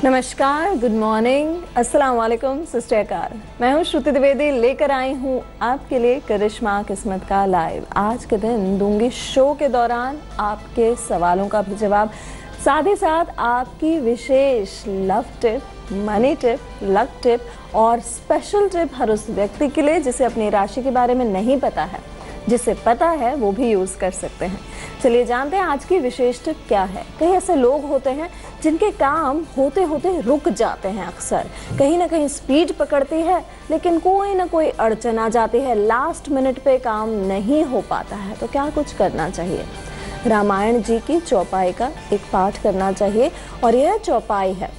नमस्कार, good morning, अस्सलाम वालेकुम, सस्तेकार। मैं हूँ श्रुति द्विवेदी, लेकर आई हूँ आपके लिए करिश्मा किस्मत का लाइव। आज के दिन दूंगी शो के दौरान आपके सवालों का भी जवाब, साथ ही साथ आपकी विशेष love tip, money tip, luck tip और स्पेशल टिप हर उस व्यक्ति के लिए जिसे अपनी राशि के बारे में नहीं पता है। जिसे पता है वो भी यूज़ कर सकते हैं। चलिए जानते हैं आज की विशेष टिप क्या है। कई ऐसे लोग होते हैं जिनके काम होते होते रुक जाते हैं, अक्सर कहीं ना कहीं स्पीड पकड़ती है लेकिन कोई ना कोई अड़चन आ जाती है, लास्ट मिनट पे काम नहीं हो पाता है। तो क्या कुछ करना चाहिए? रामायण जी की चौपाई का एक पाठ करना चाहिए और यह चौपाई है,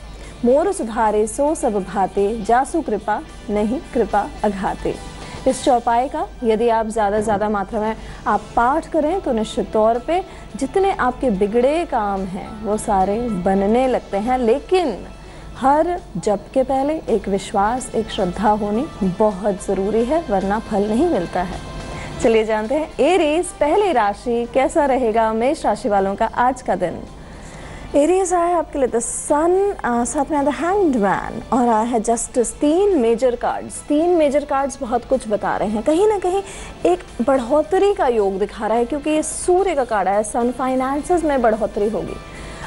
मोर सुधारे सो सब भाते, जासु कृपा नहीं कृपा अघाते। इस चौपाई का यदि आप ज़्यादा मात्रा में आप पाठ करें तो निश्चित तौर पे जितने आपके बिगड़े काम हैं वो सारे बनने लगते हैं। लेकिन हर जप के पहले एक विश्वास, एक श्रद्धा होनी बहुत ज़रूरी है, वरना फल नहीं मिलता है। चलिए जानते हैं एरीज पहली राशि कैसा रहेगा मेष राशि वालों का आज का दिन। एरीज आया है आपके लिए द सन, साथ में द हैंग्ड मैन और आया है जस्टिस। तीन मेजर कार्ड्स बहुत कुछ बता रहे हैं। कहीं ना कहीं एक बढ़ोतरी का योग दिखा रहा है क्योंकि ये सूर्य का कार्ड है। सन, फाइनेंसेस में बढ़ोतरी होगी।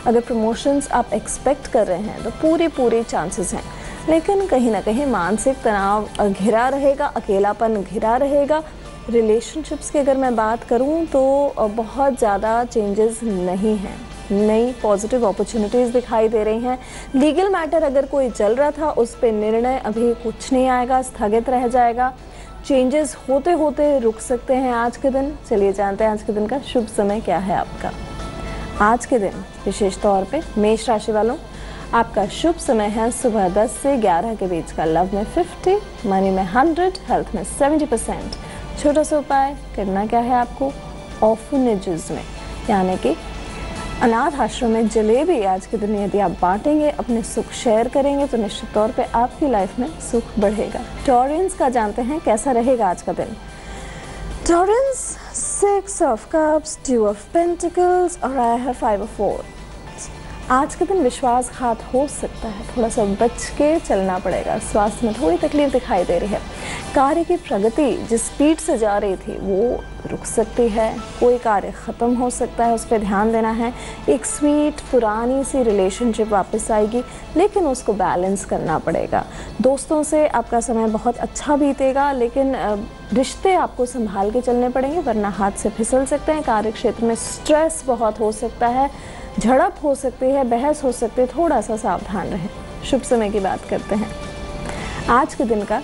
अगर प्रमोशंस आप एक्सपेक्ट कर रहे हैं तो पूरी चांसेस हैं, लेकिन कहीं ना कहीं मानसिक तनाव घिरा रहेगा, अकेलापन घिरा रहेगा। रिलेशनशिप्स की अगर मैं बात करूं तो बहुत ज़्यादा चेंजेस नहीं हैं, नई पॉजिटिव अपॉर्चुनिटीज़ दिखाई दे रही हैं। लीगल मैटर अगर कोई चल रहा था उस पर निर्णय अभी कुछ नहीं आएगा, स्थगित रह जाएगा। चेंजेस होते होते रुक सकते हैं आज के दिन। चलिए जानते हैं आज के दिन का शुभ समय क्या है आपका। आज के दिन विशेष तौर पे मेष राशि वालों आपका शुभ समय है सुबह 10 से 11 के बीच का। लव में 50, मनी में 100, हेल्थ में 70%। छोटा सा उपाय करना क्या है आपको, ऑर्फनेजेस में यानी कि अनाथ आश्रम में जलेबी आज के दिन यदि आप बांटेंगे, अपने सुख शेयर करेंगे तो निश्चित तौर पे आपकी लाइफ में सुख बढ़ेगा। टॉरेंस का जानते हैं कैसा रहेगा आज का दिन। Torrens 6 of cups, 2 of pentacles और आया है 5 ऑफ वॉन्ड्स। आज के दिन विश्वासघात हो सकता है, थोड़ा सा बच के चलना पड़ेगा। स्वास्थ्य में थोड़ी तकलीफ दिखाई दे रही है। कार्य की प्रगति जिस स्पीड से जा रही थी वो रुक सकती है। कोई कार्य ख़त्म हो सकता है, उस पर ध्यान देना है। एक स्वीट पुरानी सी रिलेशनशिप वापस आएगी लेकिन उसको बैलेंस करना पड़ेगा। दोस्तों से आपका समय बहुत अच्छा बीतेगा लेकिन रिश्ते आपको संभाल के चलने पड़ेंगे वरना हाथ से फिसल सकते हैं। कार्य क्षेत्र में स्ट्रेस बहुत हो सकता है, झड़प हो सकती है, बहस हो सकती है, थोड़ा सा सावधान रहें। शुभ समय की बात करते हैं। आज के दिन का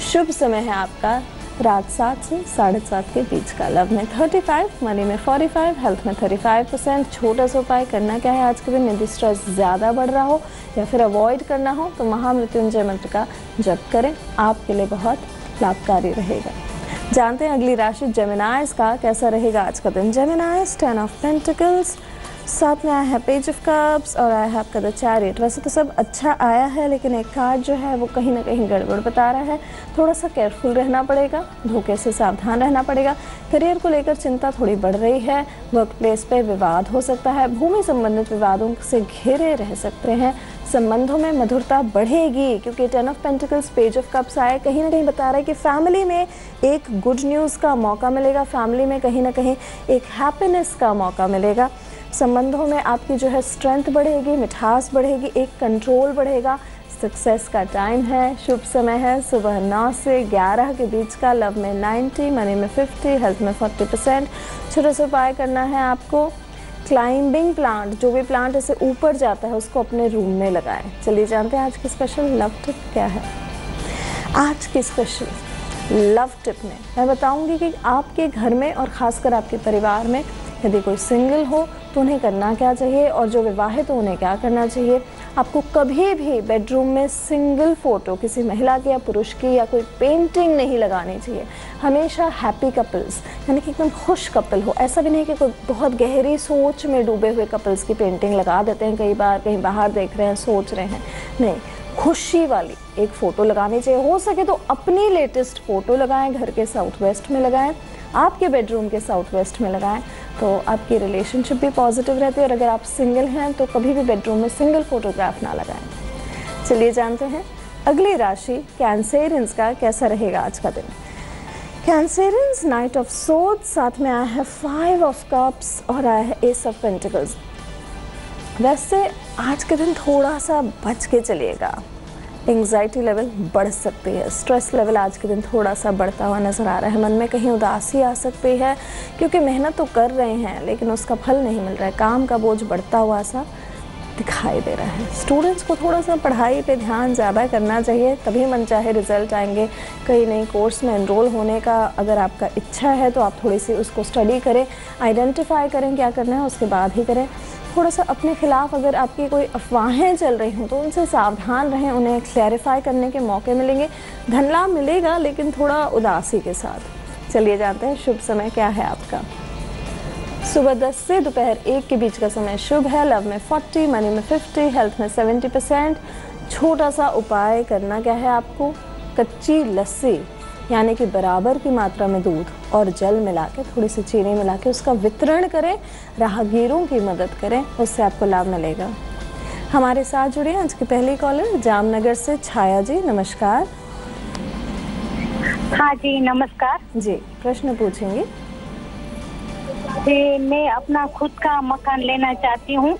शुभ समय है आपका रात 7 से 7:30 के बीच का। लव में 35, मनी में 45, हेल्थ में 35%। छोटा सा उपाय करना क्या है आज के दिन, यदि स्ट्रेस ज़्यादा बढ़ रहा हो या फिर अवॉइड करना हो तो महामृत्युंजय मंत्र का जप करें, आपके लिए बहुत लाभकारी रहेगा। जानते हैं अगली राशि जेमिनाइज का कैसा रहेगा आज का दिन। जेमिनाइज 10 ऑफ पेंटिकल्स, साथ में आया है पेज ऑफ कप्स और आया है आपका द चैरियट। वैसे तो सब अच्छा आया है लेकिन एक कार्ड जो है वो कहीं ना कहीं गड़बड़ बता रहा है। थोड़ा सा केयरफुल रहना पड़ेगा, धोखे से सावधान रहना पड़ेगा। करियर को लेकर चिंता थोड़ी बढ़ रही है। वर्क प्लेस पे विवाद हो सकता है। भूमि संबंधित विवादों से घिरे रह सकते हैं। संबंधों में मधुरता बढ़ेगी क्योंकि 10 of pentacles, page of cups आए, कहीं ना कहीं बता रहा है कि फैमिली में एक गुड न्यूज़ का मौका मिलेगा। फैमिली में कहीं ना कहीं एक हैप्पीनेस का मौका मिलेगा। संबंधों में आपकी जो है स्ट्रेंथ बढ़ेगी, मिठास बढ़ेगी, एक कंट्रोल बढ़ेगा। सक्सेस का टाइम है, शुभ समय है सुबह 9 से 11 के बीच का। लव में 90, मनी में 50, हेल्थ में 40%। छोटा सा उपाय करना है आपको, क्लाइंबिंग प्लांट, जो भी प्लांट ऐसे ऊपर जाता है उसको अपने रूम में लगाएं। चलिए जानते हैं आज की स्पेशल लव टिप क्या है। आज की स्पेशल लव टिप में मैं बताऊंगी कि आपके घर में और ख़ासकर आपके परिवार में यदि कोई सिंगल हो तो उन्हें करना क्या चाहिए और जो विवाहित हो उन्हें क्या करना चाहिए। आपको कभी भी बेडरूम में सिंगल फ़ोटो किसी महिला की या पुरुष की या कोई पेंटिंग नहीं लगानी चाहिए। हमेशा हैप्पी कपल्स यानी कि एकदम खुश कपल हो। ऐसा भी नहीं कि कोई बहुत गहरी सोच में डूबे हुए कपल्स की पेंटिंग लगा देते हैं, कई बार कहीं बाहर देख रहे हैं, सोच रहे हैं। नहीं, खुशी वाली एक फ़ोटो लगानी चाहिए। हो सके तो अपनी लेटेस्ट फ़ोटो लगाएं, घर के साउथ वेस्ट में लगाएं, आपके बेडरूम के साउथ वेस्ट में लगाएं तो आपकी रिलेशनशिप भी पॉजिटिव रहती है। और अगर आप सिंगल हैं तो कभी भी बेडरूम में सिंगल फोटोग्राफ ना लगाएं। चलिए जानते हैं अगली राशि कैंसेरियंस का कैसा रहेगा आज का दिन। कैंसेरियंस नाइट ऑफ सोर्ड्स, साथ में आया है 5 ऑफ कप्स और आया है एस ऑफ पेंटिकल्स। वैसे आज के दिन थोड़ा सा बच के चलिएगा, एंग्जाइटी लेवल बढ़ सकती है, स्ट्रेस लेवल आज के दिन थोड़ा सा बढ़ता हुआ नज़र आ रहा है। मन में कहीं उदासी आ सकती है क्योंकि मेहनत तो कर रहे हैं लेकिन उसका फल नहीं मिल रहा है, काम का बोझ बढ़ता हुआ सा दिखाई दे रहा है। स्टूडेंट्स को थोड़ा सा पढ़ाई पे ध्यान ज़्यादा करना चाहिए, तभी मनचाहे रिजल्ट आएंगे। कई नई कोर्स में एनरोल होने का अगर आपका इच्छा है तो आप थोड़ी सी उसको स्टडी करें, आइडेंटिफाई करें क्या करना है, उसके बाद ही करें। थोड़ा सा अपने खिलाफ अगर आपकी कोई अफवाहें चल रही हों तो उनसे सावधान रहें, उन्हें क्लैरिफाई करने के मौके मिलेंगे। धन लाभ मिलेगा लेकिन थोड़ा उदासी के साथ। चलिए जानते हैं शुभ समय क्या है आपका। सुबह 10 से दोपहर 1 के बीच का समय शुभ है। लव में 40, मनी में 50, हेल्थ में 70%। छोटा सा उपाय करना क्या है आपको, कच्ची लस्सी यानी कि बराबर की मात्रा में दूध और जल मिला के, थोड़ी सी चीनी मिला के उसका वितरण करें, राहगीरों की मदद करें, उससे आपको लाभ मिलेगा। हमारे साथ जुड़े आज की पहली कॉलर जामनगर से छाया जी, नमस्कार। हाँ जी नमस्कार जी, प्रश्न पूछेंगे। जी, मैं अपना खुद का मकान लेना चाहती हूँ,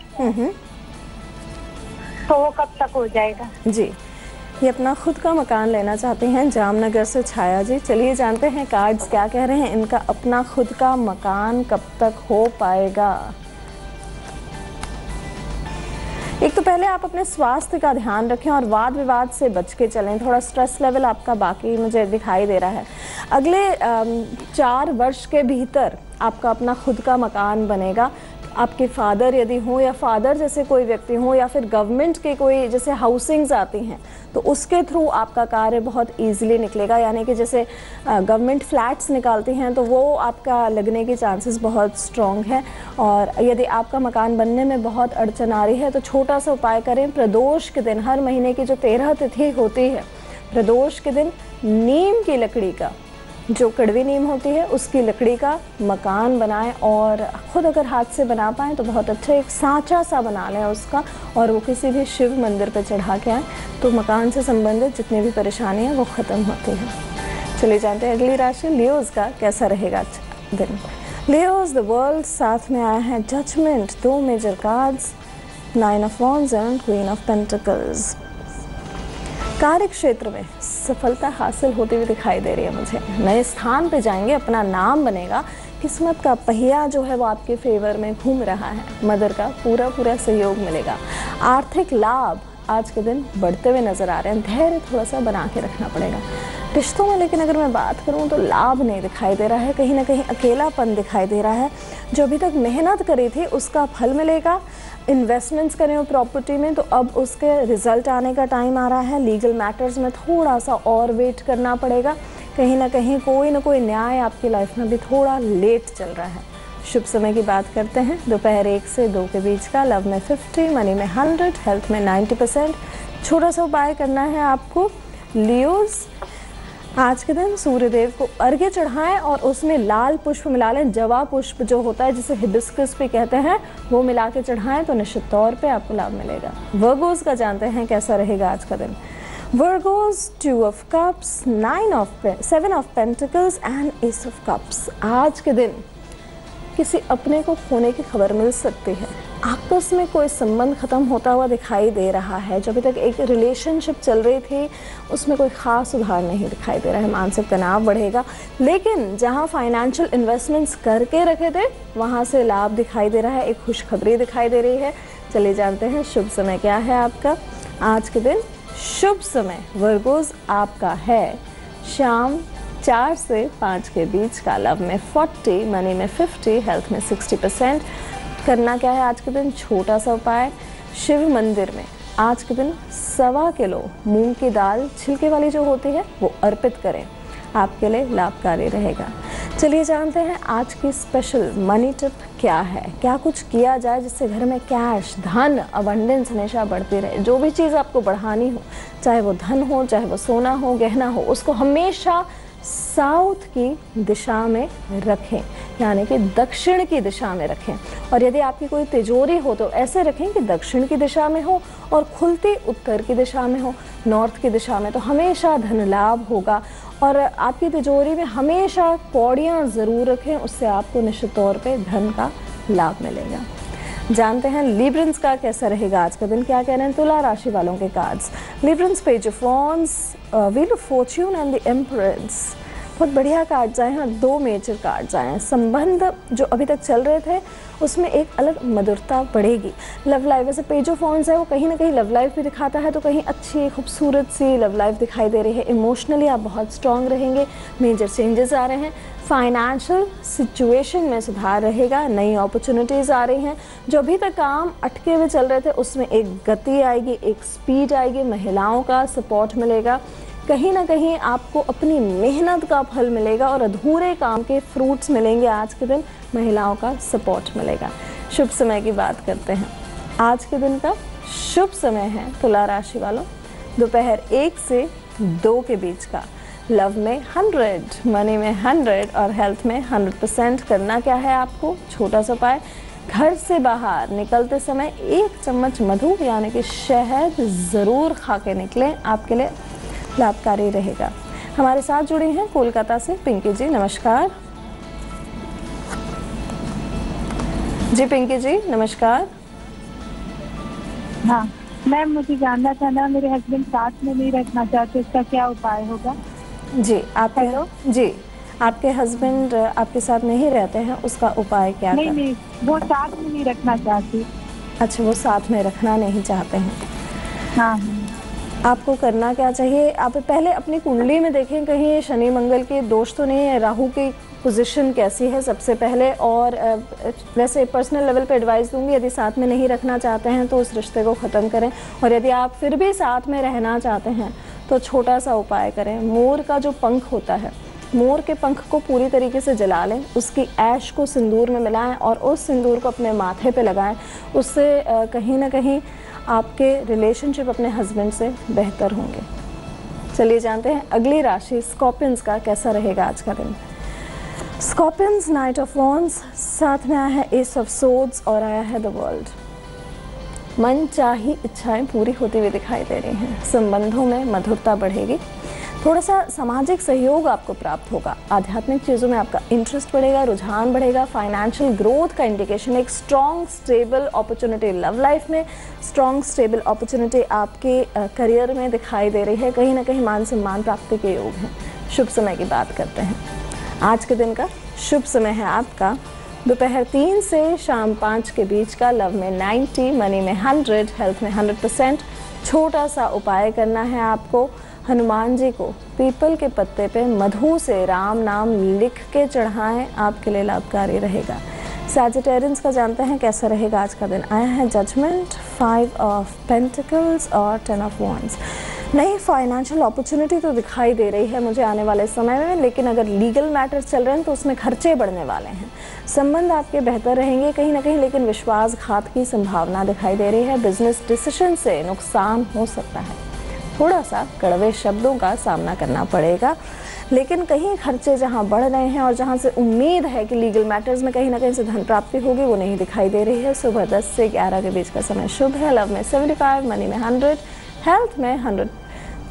तो वो कब तक हो जाएगा? जी, ये अपना खुद का मकान लेना चाहते हैं जामनगर से छाया जी। चलिए जानते हैं कार्ड्स क्या कह रहे हैं, इनका अपना खुद का मकान कब तक हो पाएगा। एक तो पहले आप अपने स्वास्थ्य का ध्यान रखें और वाद विवाद से बच के चलें। थोड़ा स्ट्रेस लेवल आपका बाकी मुझे दिखाई दे रहा है। अगले 4 वर्ष के भीतर आपका अपना खुद का मकान बनेगा। आपके फादर यदि हो या फादर जैसे कोई व्यक्ति हो या फिर गवर्नमेंट के कोई जैसे हाउसिंग्स आती हैं तो उसके थ्रू आपका कार्य बहुत इजीली निकलेगा। यानी कि जैसे गवर्नमेंट फ्लैट्स निकालती हैं तो वो आपका लगने के चांसेस बहुत स्ट्रॉन्ग है। और यदि आपका मकान बनने में बहुत अड़चन आ रही है तो छोटा सा उपाय करें। प्रदोष के दिन, हर महीने की जो 13 तिथि होती है, प्रदोष के दिन नीम की लकड़ी का, जो कड़वी नीम होती है उसकी लकड़ी का मकान बनाएं और ख़ुद अगर हाथ से बना पाएँ तो बहुत अच्छा एक सांचा सा बना लें उसका और वो किसी भी शिव मंदिर पर चढ़ा के आएँ तो मकान से संबंधित जितनी भी परेशानियाँ वो ख़त्म होती हैं। चलिए जानते हैं अगली राशि लियोज़ का कैसा रहेगा दिन। लियोज़ द वर्ल्ड, साथ में आया है judgement, 2 major cards, 9 of wands and queen of pentacles. कार्य क्षेत्र में सफलता हासिल होती हुई दिखाई दे रही है मुझे। नए स्थान पे जाएंगे, अपना नाम बनेगा, किस्मत का पहिया जो है वो आपके फेवर में घूम रहा है। मदर का पूरा सहयोग मिलेगा। आर्थिक लाभ आज के दिन बढ़ते हुए नजर आ रहे हैं। धैर्य थोड़ा सा बना के रखना पड़ेगा। रिश्तों में लेकिन अगर मैं बात करूं तो लाभ नहीं दिखाई दे रहा है, कहीं ना कहीं अकेलापन दिखाई दे रहा है। जो अभी तक मेहनत करी थी उसका फल मिलेगा। इन्वेस्टमेंट्स करें हो प्रॉपर्टी में तो अब उसके रिजल्ट आने का टाइम आ रहा है। लीगल मैटर्स में थोड़ा सा और वेट करना पड़ेगा। कहीं ना कहीं कोई ना कोई न्याय आपकी लाइफ में भी थोड़ा लेट चल रहा है। शुभ समय की बात करते हैं, दोपहर 1 से 2 के बीच का। लव में 50, मनी में 100, हेल्थ में 90%। छोटा सा उपाय करना है आपको लियोज़। आज के दिन सूर्यदेव को अर्घ्य चढ़ाएं और उसमें लाल पुष्प मिला लें। जवा पुष्प जो होता है जिसे हिबिस्कस भी कहते हैं, वो मिला के चढ़ाएं तो निश्चित तौर पे आपको लाभ मिलेगा। वर्गोस का जानते हैं कैसा रहेगा आज का दिन। Virgo's 2 of cups, 7 of pentacles and S of cups. आज के दिन किसी अपने को खोने की खबर मिल सकती है। आपस में कोई संबंध खत्म होता हुआ दिखाई दे रहा है। जो अभी तक एक रिलेशनशिप चल रही थी उसमें कोई ख़ास सुधार नहीं दिखाई दे रहा है। मानसिक तनाव बढ़ेगा, लेकिन जहां फाइनेंशियल इन्वेस्टमेंट्स करके रखे थे वहां से लाभ दिखाई दे रहा है। एक खुशखबरी दिखाई दे रही है। चलिए जानते हैं शुभ समय क्या है आपका आज के दिन। शुभ समय वर्गोस आपका है शाम 4 से 5 के बीच का। लव में 40, मनी में 50, हेल्थ में 60%। करना क्या है आज के दिन, छोटा सा उपाय। शिव मंदिर में आज के दिन 1.25 किलो मूंग की दाल छिलके वाली जो होती है वो अर्पित करें, आपके लिए लाभकारी रहेगा। चलिए जानते हैं आज की स्पेशल मनी टिप क्या है। क्या कुछ किया जाए जिससे घर में कैश, धन, अबंडेंस हमेशा बढ़ती रहे। जो भी चीज़ आपको बढ़ानी हो, चाहे वो धन हो, चाहे वो सोना हो, गहना हो, उसको हमेशा साउथ की दिशा में रखें। यानी कि दक्षिण की दिशा में रखें। और यदि आपकी कोई तिजोरी हो तो ऐसे रखें कि दक्षिण की दिशा में हो और खुलती उत्तर की दिशा में हो, नॉर्थ की दिशा में, तो हमेशा धन लाभ होगा। और आपकी तिजोरी में हमेशा कौड़ियाँ ज़रूर रखें, उससे आपको निश्चित तौर पे धन का लाभ मिलेगा। जानते हैं लिब्रंस का कैसा रहेगा आज का दिन, क्या कह रहे हैं तुला राशि वालों के cards. Librans, page of wands, wheel of fortune and the empress. बहुत बढ़िया कार्ड्स आए हैं और 2 मेजर कार्ड्स आए हैं। संबंध जो अभी तक चल रहे थे उसमें एक अलग मधुरता बढ़ेगी। लव लाइफ, वैसे पेज ऑफ वॉन्ड्स है वो कहीं ना कहीं लव लाइफ भी दिखाता है, तो कहीं अच्छी खूबसूरत सी लव लाइफ दिखाई दे रही है। इमोशनली आप बहुत स्ट्रांग रहेंगे, मेजर चेंजेस आ रहे हैं। फाइनेंशियल सिचुएशन में सुधार रहेगा, नई अपॉर्चुनिटीज़ आ रही हैं। जो अभी तक काम अटके हुए चल रहे थे उसमें एक गति आएगी, एक स्पीड आएगी, महिलाओं का सपोर्ट मिलेगा। कहीं ना कहीं आपको अपनी मेहनत का फल मिलेगा और अधूरे काम के फ्रूट्स मिलेंगे। आज के दिन महिलाओं का सपोर्ट मिलेगा। शुभ समय की बात करते हैं। आज के दिन का शुभ समय है तुला राशि वालों दोपहर 1 से 2 के बीच का। लव में 100, मनी में 100 और हेल्थ में 100%। करना क्या है आपको, छोटा सा उपाय, घर से बाहर निकलते समय 1 चम्मच मधु यानी कि शहद ज़रूर खा के निकलें, आपके लिए लाभकारी रहेगा। हमारे साथ जुड़ी हैं कोलकाता से पिंकी जी, नमस्कार जी। पिंकी जी नमस्कार। हाँ मैम, मुझे जानना था ना, मेरे हस्बैंड साथ में नहीं रखना चाहते, इसका क्या उपाय होगा? जी आप हेलो जी, आपके हस्बैंड आपके साथ नहीं रहते हैं, उसका उपाय क्या? नहीं, वो साथ में नहीं रखना चाहती। अच्छा, वो साथ में रखना नहीं चाहते हैं। हाँ, आपको करना क्या चाहिए, आप पहले अपनी कुंडली में देखें कहीं शनि मंगल के दोष तो नहीं है, राहु की पोजीशन कैसी है सबसे पहले। और वैसे पर्सनल लेवल पे एडवाइस दूंगी, यदि साथ में नहीं रखना चाहते हैं तो उस रिश्ते को ख़त्म करें। और यदि आप फिर भी साथ में रहना चाहते हैं तो छोटा सा उपाय करें। मोर का जो पंख होता है, मोर के पंख को पूरी तरीके से जला लें, उसकी ऐश को सिंदूर में मिलाएं और उस सिंदूर को अपने माथे पे लगाएं। उससे कहीं ना कहीं आपके रिलेशनशिप अपने हस्बैंड से बेहतर होंगे। चलिए जानते हैं अगली राशि स्कॉर्पियंस का कैसा रहेगा आज का दिन। स्कॉर्पियंस, नाइट ऑफ वॉन्ड्स, साथ में आया है एस ऑफ सोर्ड्स और आया है द वर्ल्ड। मन चाही इच्छाएं पूरी होती हुई दिखाई दे रही हैं। संबंधों में मधुरता बढ़ेगी, थोड़ा सा सामाजिक सहयोग आपको प्राप्त होगा। आध्यात्मिक चीज़ों में आपका इंटरेस्ट बढ़ेगा, रुझान बढ़ेगा। फाइनेंशियल ग्रोथ का इंडिकेशन, एक strong stable opportunity love life में, स्ट्रॉन्ग स्टेबल अपॉर्चुनिटी आपके करियर में दिखाई दे रही है। कहीं ना कहीं मान सम्मान प्राप्ति के योग हैं। शुभ समय की बात करते हैं। आज के दिन का शुभ समय है आपका दोपहर 3 से शाम 5 के बीच का। लव में 90, मनी में 100, हेल्थ में 100%। छोटा सा उपाय करना है आपको, हनुमान जी को पीपल के पत्ते पे मधु से राम नाम लिख के चढ़ाएं, आपके लिए लाभकारी रहेगा। सैजिटेरियंस का जानते हैं कैसा रहेगा आज का दिन। आया है जजमेंट, 5 ऑफ पेंटिकल्स और 10 ऑफ वॉन्ड्स। नई फाइनेंशियल अपॉर्चुनिटी तो दिखाई दे रही है मुझे आने वाले समय में, लेकिन अगर लीगल मैटर्स चल रहे हैं तो उसमें खर्चे बढ़ने वाले हैं। संबंध आपके बेहतर रहेंगे कहीं ना कहीं, लेकिन विश्वासघात की संभावना दिखाई दे रही है। बिजनेस डिसीजन से नुकसान हो सकता है, थोड़ा सा कड़वे शब्दों का सामना करना पड़ेगा। लेकिन कहीं खर्चे जहां बढ़ रहे हैं और जहां से उम्मीद है कि लीगल मैटर्स में कहीं ना कहीं से धन प्राप्ति होगी, वो नहीं दिखाई दे रही है। सुबह 10 से 11 के बीच का समय शुभ है। लव में 75, मनी में 100, हेल्थ में 100।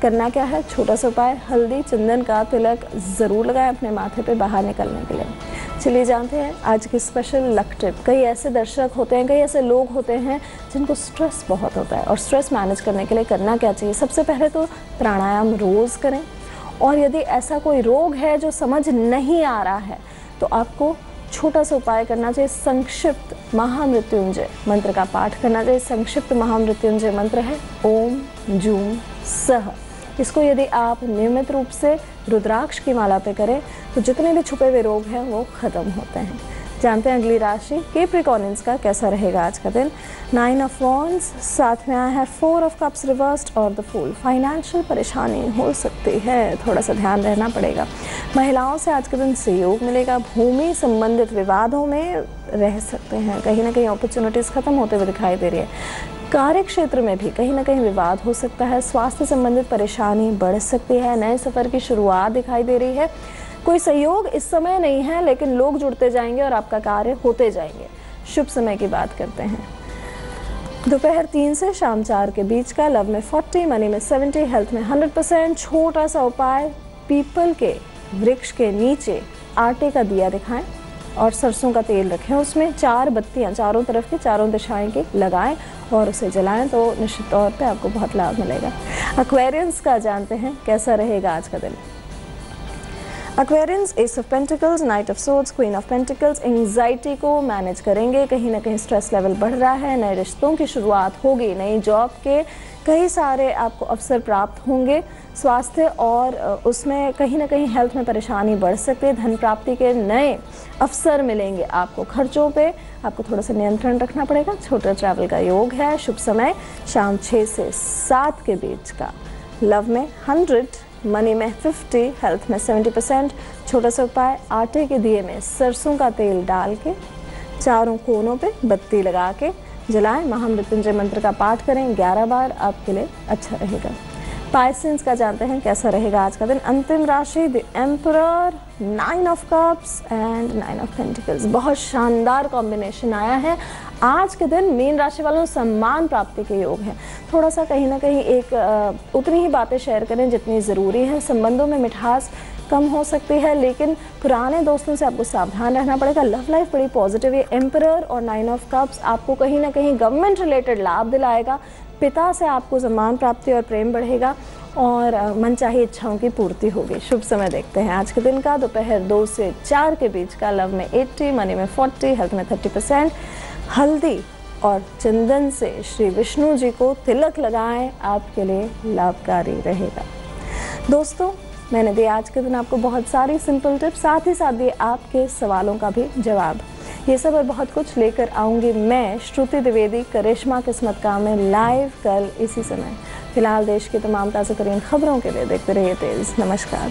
करना क्या है, छोटा सा उपाय, हल्दी चंदन का तिलक ज़रूर लगाएं अपने माथे पे बाहर निकलने के लिए। चलिए जानते हैं आज की स्पेशल लक टिप। कई ऐसे दर्शक होते हैं, कई ऐसे लोग होते हैं जिनको स्ट्रेस बहुत होता है, और स्ट्रेस मैनेज करने के लिए करना क्या चाहिए। सबसे पहले तो प्राणायाम रोज़ करें, और यदि ऐसा कोई रोग है जो समझ नहीं आ रहा है तो आपको छोटा सा उपाय करना चाहिए। संक्षिप्त महामृत्युंजय मंत्र का पाठ करना चाहिए। संक्षिप्त महामृत्युंजय मंत्र है ओम जूम सह। इसको यदि आप नियमित रूप से रुद्राक्ष की माला पे करें तो जितने भी छुपे हुए रोग हैं वो ख़त्म होते हैं। जानते हैं अगली राशि कैप्रिकॉर्नियंस का कैसा रहेगा आज का दिन। 9 ऑफ वॉन्ड्स, साथ में आया है 4 ऑफ कप्स रिवर्स्ड और द फूल। फाइनेंशियल परेशानी हो सकती है, थोड़ा सा ध्यान रहना पड़ेगा। महिलाओं से आज के दिन सहयोग मिलेगा। भूमि संबंधित विवादों में रह सकते हैं, कहीं ना कहीं अपॉर्चुनिटीज़ ख़त्म होते हुए दिखाई दे रही है। कार्य क्षेत्र में भी कहीं ना कहीं विवाद हो सकता है। स्वास्थ्य संबंधित परेशानी बढ़ सकती है। नए सफ़र की शुरुआत दिखाई दे रही है। कोई सहयोग इस समय नहीं है, लेकिन लोग जुड़ते जाएंगे और आपका कार्य होते जाएंगे। शुभ समय की बात करते हैं, दोपहर 3 से शाम 4 के बीच का। लव में 40, मनी में 70, हेल्थ में 100%। छोटा सा उपाय, पीपल के वृक्ष के नीचे आटे का दिया दिखाएं और सरसों का तेल रखें, उसमें 4 बत्तियां चारों तरफ की, चारों दिशाएं की लगाएं और उसे जलाएं, तो निश्चित तौर पे आपको बहुत लाभ मिलेगा। एक्वेरियंस का जानते हैं कैसा रहेगा आज का दिन। Aquarians, S of pentacles, night of swords, queen of pentacles, anxiety को मैनेज करेंगे। कहीं ना कहीं स्ट्रेस लेवल बढ़ रहा है, नए रिश्तों की शुरुआत होगी, नई जॉब के कई सारे आपको अवसर प्राप्त होंगे। स्वास्थ्य और उसमें कहीं ना कहीं हेल्थ में परेशानी बढ़ सकती है। धन प्राप्ति के नए अवसर मिलेंगे आपको। खर्चों पे आपको थोड़ा सा नियंत्रण रखना पड़ेगा। छोटा ट्रैवल का योग है। शुभ समय शाम 6 से 7 के बीच का। लव में 100, मनी में 50, हेल्थ में 70%। छोटा सा उपाय, आटे के दिए में सरसों का तेल डाल के चारों कोनों पे बत्ती लगा के जलाएं। महामृत्युंजय मंत्र का पाठ करें 11 बार, आपके लिए अच्छा रहेगा। पाइसेंस का जानते हैं कैसा रहेगा आज का दिन। अंतिम राशि the emperor, 9 of cups and 9 of pentacles. बहुत शानदार कॉम्बिनेशन आया है। आज के दिन मीन राशि वालों सम्मान प्राप्ति के योग है। थोड़ा सा कहीं ना कहीं उतनी ही बातें शेयर करें जितनी ज़रूरी है। संबंधों में मिठास कम हो सकती है, लेकिन पुराने दोस्तों से आपको सावधान रहना पड़ेगा। लव लाइफ बड़ी पॉजिटिव है। एम्परर और 9 ऑफ कप्स आपको कहीं ना कहीं गवर्नमेंट रिलेटेड लाभ दिलाएगा। पिता से आपको सम्मान प्राप्ति और प्रेम बढ़ेगा और मनचाही इच्छाओं की पूर्ति होगी। शुभ समय देखते हैं आज के दिन का, दोपहर 2 से 4 के बीच का। लव में 80, मनी में 40, हेल्थ में 30%। हल्दी और चंदन से श्री विष्णु जी को तिलक लगाएं, आपके लिए लाभकारी रहेगा। दोस्तों, मैंने दिया आज के दिन आपको बहुत सारी सिंपल टिप्स, साथ ही साथ दिए आपके सवालों का भी जवाब। ये सब और बहुत कुछ लेकर आऊँगी मैं, श्रुति द्विवेदी, करिश्मा किस्मत का में लाइव कल इसी समय। फिलहाल देश की तमाम ताज़ा तरीन खबरों के लिए देखते रहिए तेज़। नमस्कार।